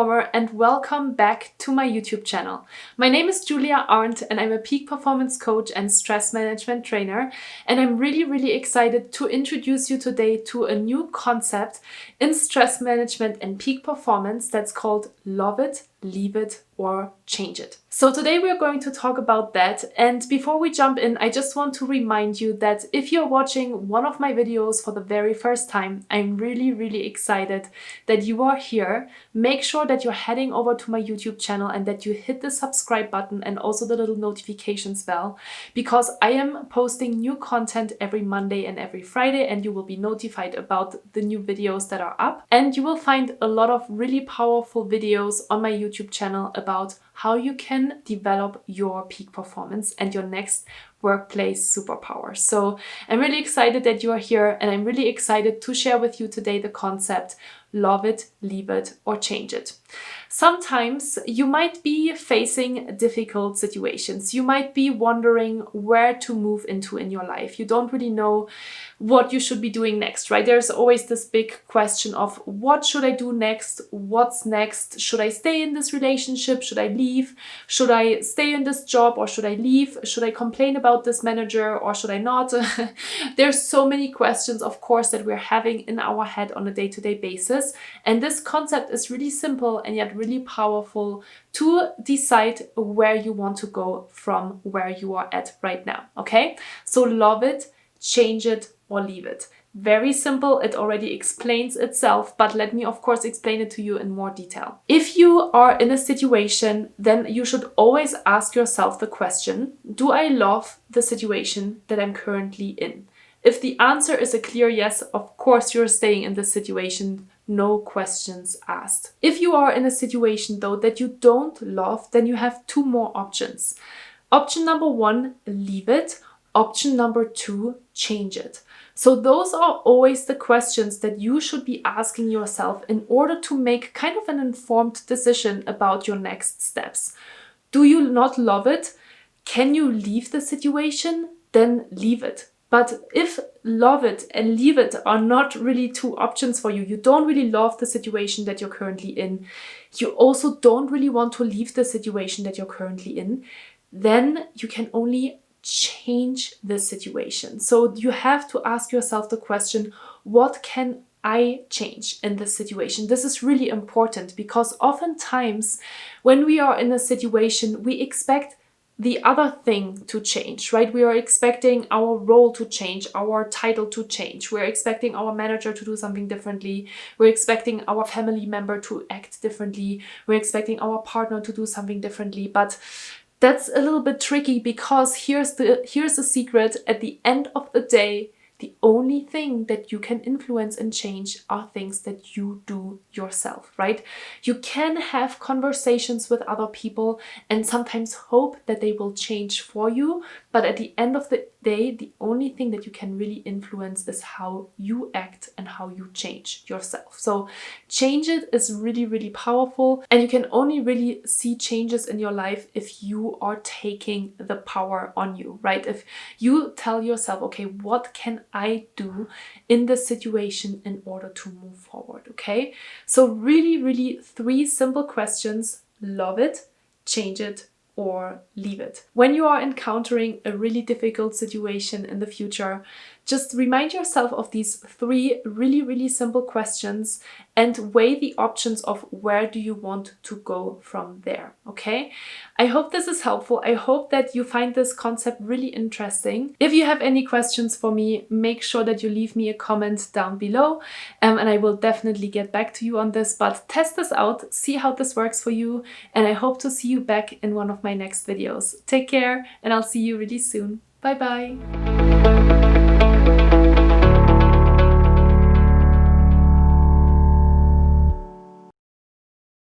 performer and welcome back to my YouTube channel. My name is Arndt and I'm a peak performance coach and stress management trainer, and I'm really excited to introduce you today to a new concept in stress management and peak performance that's called love it, leave it, or change it. So today we're going to talk about that, and before we jump in, I just want to remind you that if you're watching one of my videos for the very first time, I'm really excited that you are here. Make sure that you're heading over to my YouTube channel and that you hit the subscribe button and also the little notifications bell, because I am posting new content every Monday and every Friday, and you will be notified about the new videos that are up. And you will find a lot of really powerful videos on my YouTube channel about how you can develop your peak performance and your next workplace superpower. So I'm really excited that you are here, and I'm really excited to share with you today the concept love it, leave it, or change it. Sometimes you might be facing difficult situations. You might be wondering where to move into in your life. You don't really know what you should be doing next, right? There's always this big question of what should I do next? What's next? Should I stay in this relationship? Should I leave? Should I stay in this job or should I leave? Should I complain about this manager or should I not? There's so many questions, of course, that we're having in our head on a day-to-day basis. And this concept is really simple and yet really powerful to decide where you want to go from where you are at right now. Okay? So love it, change it, or leave it. Very simple. It already explains itself, but let me of course explain it to you in more detail. If you are in a situation, then you should always ask yourself the question, do I love the situation that I'm currently in? If the answer is a clear yes, of course you're staying in this situation, no questions asked. If you are in a situation though that you don't love, then you have two more options. Option number one, leave it. Option number two, change it. So those are always the questions that you should be asking yourself in order to make kind of an informed decision about your next steps. Do you not love it? Can you leave the situation? Then leave it. But if love it and leave it are not really two options for you, you don't really love the situation that you're currently in, you also don't really want to leave the situation that you're currently in, then you can only change the situation. So you have to ask yourself the question, what can I change in this situation? This is really important because oftentimes when we are in a situation, we expect the other thing to change, right? We are expecting our role to change, our title to change. We're expecting our manager to do something differently. We're expecting our family member to act differently. We're expecting our partner to do something differently. But that's a little bit tricky because here's the secret. At the end of the day, the only thing that you can influence and change are things that you do yourself, right? You can have conversations with other people and sometimes hope that they will change for you. But at the end of the day, the only thing that you can really influence is how you act and how you change yourself. So change it is really powerful, and you can only really see changes in your life if you are taking the power on you, right? If you tell yourself, okay, what can I do in this situation in order to move forward, okay? So really three simple questions: love it, change it, or leave it. When you are encountering a really difficult situation in the future, just remind yourself of these three really simple questions and weigh the options of where do you want to go from there, okay? I hope this is helpful. I hope that you find this concept really interesting. If you have any questions for me, make sure that you leave me a comment down below, and I will definitely get back to you on this. But test this out, see how this works for you, and I hope to see you back in one of my next videos. Take care, and I'll see you really soon. Bye bye.